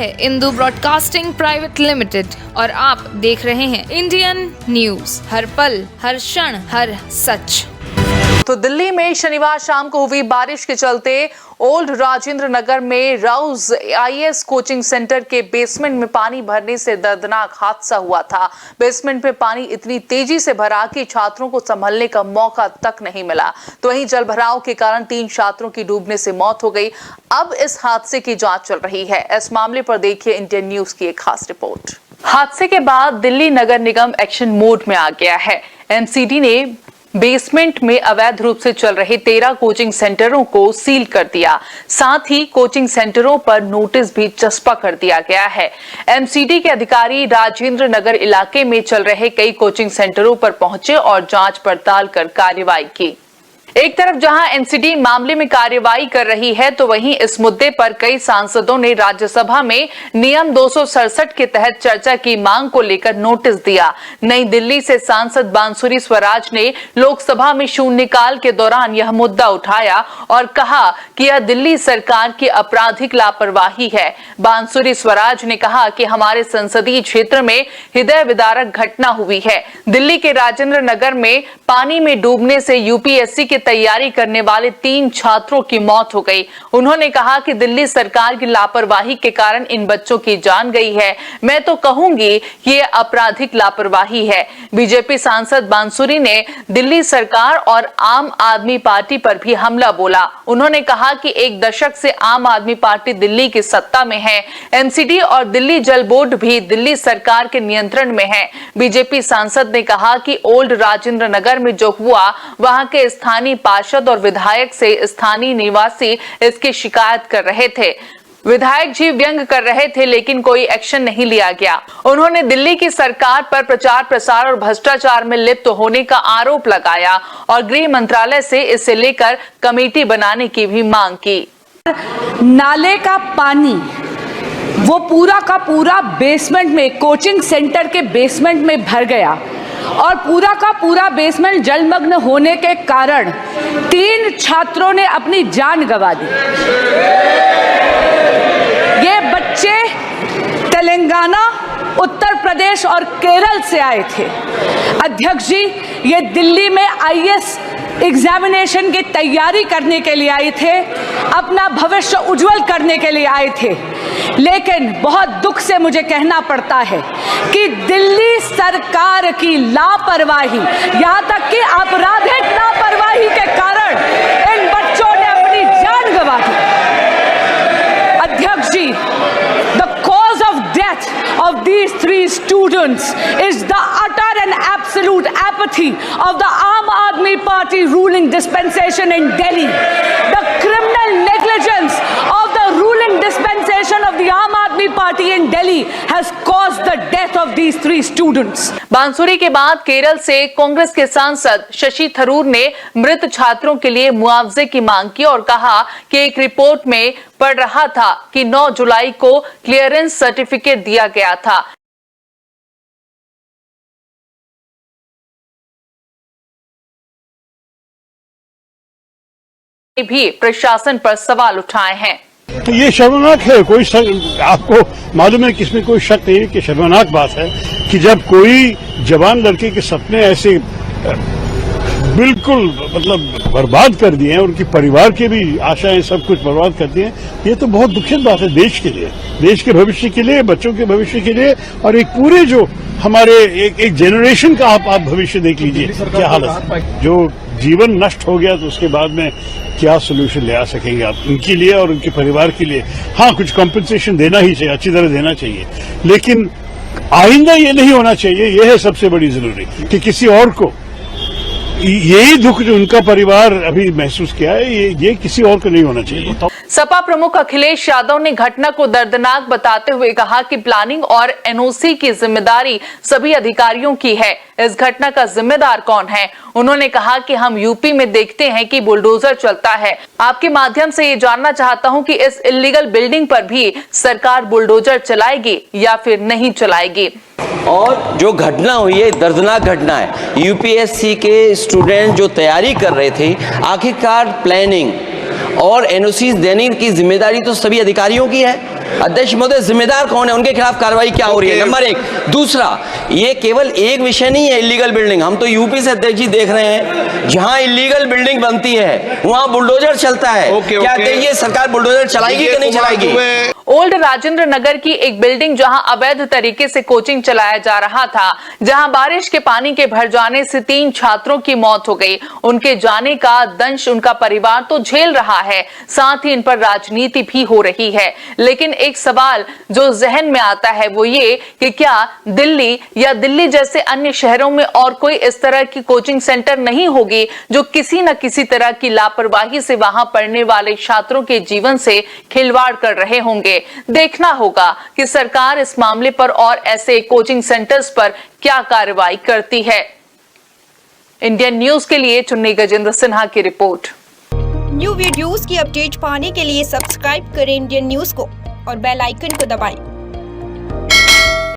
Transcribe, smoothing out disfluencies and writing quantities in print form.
है Indu broadcasting private limited और आप देख रहे हैं इंडियन न्यूज, हर पल, हर क्षण, हर सच। तो दिल्ली में शनिवार शाम को हुई बारिश के चलते ओल्ड राजेंद्र नगर में राउज आईएएस कोचिंग सेंटर के बेसमेंट में पानी भरने से दर्दनाक हादसा हुआ था। बेसमेंट में पानी इतनी तेजी से भरा कि छात्रों को संभलने का मौका तक नहीं मिला। तो वहीं जलभराव के कारण 3 छात्रों की डूबने से मौत हो गई। अब इस हादसे की जांच चल रही है। इस मामले पर देखिए इंडियन न्यूज की एक खास रिपोर्ट। हादसे के बाद दिल्ली नगर निगम एक्शन मोड में आ गया है। एमसीडी ने बेसमेंट में अवैध रूप से चल रहे 13 कोचिंग सेंटरों को सील कर दिया। साथ ही कोचिंग सेंटरों पर नोटिस भी चस्पा कर दिया गया है। एमसीडी के अधिकारी राजेंद्र नगर इलाके में चल रहे कई कोचिंग सेंटरों पर पहुंचे और जांच पड़ताल कर कार्रवाई की। एक तरफ जहां एमसीडी मामले में कार्रवाई कर रही है, तो वहीं इस मुद्दे पर कई सांसदों ने राज्यसभा में नियम 267 के तहत चर्चा की मांग को लेकर नोटिस दिया। नई दिल्ली से सांसद बांसुरी स्वराज ने लोकसभा में शून्यकाल के दौरान यह मुद्दा उठाया और कहा कि यह दिल्ली सरकार की आपराधिक लापरवाही है। बांसुरी स्वराज ने कहा कि हमारे संसदीय क्षेत्र में हृदय विदारक घटना हुई है। दिल्ली के राजेंद्र नगर में पानी में डूबने से यूपीएससी की तैयारी करने वाले 3 छात्रों की मौत हो गई। उन्होंने कहा कि दिल्ली सरकार की लापरवाही के कारण इन बच्चों की जान गई है। मैं तो कहूंगी ये आपराधिक लापरवाही है। बीजेपी सांसद बांसुरी ने दिल्ली सरकार और आम आदमी पार्टी पर भी हमला बोला। उन्होंने कहा कि 1 दशक से आम आदमी पार्टी दिल्ली की सत्ता में है। एमसीडी और दिल्ली जल बोर्ड भी दिल्ली सरकार के नियंत्रण में है। बीजेपी सांसद ने कहा कि ओल्ड राजेंद्र नगर में जो हुआ, वहां के स्थानीय पार्षद और विधायक से स्थानीय निवासी इसकी शिकायत कर रहे थे। विधायक जी व्यंग कर रहे थे, लेकिन कोई एक्शन नहीं लिया गया। उन्होंने दिल्ली की सरकार पर प्रचार प्रसार और भ्रष्टाचार में लिप्त होने का आरोप लगाया और गृह मंत्रालय से इसे लेकर कमेटी बनाने की भी मांग की। नाले का पानी वो पूरा का पूरा बेसमेंट में, कोचिंग सेंटर के बेसमेंट में भर गया और पूरा का पूरा बेसमेंट जलमग्न होने के कारण 3 छात्रों ने अपनी जान गंवा दी। ये बच्चे तेलंगाना, उत्तर प्रदेश और केरल से आए थे। अध्यक्ष जी, ये दिल्ली में आईएएस एग्जामिनेशन की तैयारी करने के लिए आए थे, अपना भविष्य उज्जवल करने के लिए आए थे। लेकिन बहुत दुख से मुझे कहना पड़ता है कि दिल्ली सरकार की लापरवाही, यहाँ तक कि आपराधिक लापरवाही के कारण इन बच्चों ने अपनी जान गंवा दी। अध्यक्ष जी, the cause of death of these 3 students is the utter and absolute apathy of the Aam Aadmi Party ruling dispensation in Delhi. The criminal negligence of the ruling dispensation of the Aam Aadmi Party in Delhi has caused the death of these 3 students. बांसुरी के बाद केरल से कांग्रेस के सांसद शशि थरूर ने मृत छात्रों के लिए मुआवजे की मांग की और कहा कि एक रिपोर्ट में पढ़ रहा था कि 9 जुलाई को क्लियरेंस सर्टिफिकेट दिया गया था। भी प्रशासन पर सवाल उठाए हैं। ये शर्मनाक है। कोई आपको मालूम है कि इसमें कोई शक नहीं है कि शर्मनाक बात है कि जब कोई जवान लड़के के सपने ऐसे बिल्कुल मतलब बर्बाद कर दिए हैं, उनके परिवार के भी आशाएं सब कुछ बर्बाद कर दिए हैं। ये तो बहुत दुखद बात है देश के लिए, देश के भविष्य के लिए, बच्चों के भविष्य के लिए और एक पूरे जो हमारे एक जेनरेशन का आप भविष्य देख लीजिए क्या हालत। जो जीवन नष्ट हो गया तो उसके बाद में क्या सोल्यूशन ले आ सकेंगे आप उनके लिए और उनके परिवार के लिए। हाँ, कुछ कॉम्पेंसेशन देना ही चाहिए, अच्छी तरह देना चाहिए, लेकिन आइंदा ये नहीं होना चाहिए। ये है सबसे बड़ी जरूरी कि किसी और को यही दुख जो उनका परिवार अभी महसूस किया है, ये किसी और को नहीं होना चाहिए। सपा प्रमुख अखिलेश यादव ने घटना को दर्दनाक बताते हुए कहा कि प्लानिंग और एनओसी की जिम्मेदारी सभी अधिकारियों की है। इस घटना का जिम्मेदार कौन है? उन्होंने कहा कि हम यूपी में देखते हैं कि बुलडोजर चलता है। आपके माध्यम से ये जानना चाहता हूं कि इस इलीगल बिल्डिंग पर भी सरकार बुलडोजर चलाएगी या फिर नहीं चलाएगी। और जो घटना हुई है दर्दनाक घटना है। यूपीएससी के स्टूडेंट जो तैयारी कर रहे थे, आखिरकार प्लानिंग और एनओसी देने की जिम्मेदारी तो सभी अधिकारियों की है। अध्यक्ष महोदय, जिम्मेदार कौन है, उनके खिलाफ कार्रवाई क्या हो रही है, नंबर एक। दूसरा, ये केवल एक विषय नहीं है इलीगल बिल्डिंग, हम तो यूपी से अध्यक्ष जी देख रहे हैं, जहां इलीगल बिल्डिंग बनती है वहां बुलडोजर चलता है। क्या कहिए, सरकार बुलडोजर चलाएगी कि नहीं चलाएगी? ओल्ड राजेंद्र नगर की एक बिल्डिंग जहां अवैध तरीके से कोचिंग चलाया जा रहा था, जहां बारिश के पानी के भर जाने से 3 छात्रों की मौत हो गई। उनके जाने का दंश उनका परिवार तो झेल रहा है, साथ ही इन पर राजनीति भी हो रही है। लेकिन एक सवाल जो जहन में आता है वो ये कि क्या दिल्ली या दिल्ली जैसे अन्य शहरों में और कोई इस तरह की कोचिंग सेंटर नहीं होगी जो किसी न किसी तरह की लापरवाही से वहां पढ़ने वाले छात्रों के जीवन से खिलवाड़ कर रहे होंगे। देखना होगा कि सरकार इस मामले पर और ऐसे कोचिंग सेंटर्स पर क्या कार्रवाई करती है। इंडियन न्यूज के लिए चुन्नी गजेंद्र सिन्हा की रिपोर्ट। न्यू वीडियोस की अपडेट पाने के लिए सब्सक्राइब करें इंडियन न्यूज को और बेल आइकन को दबाएं।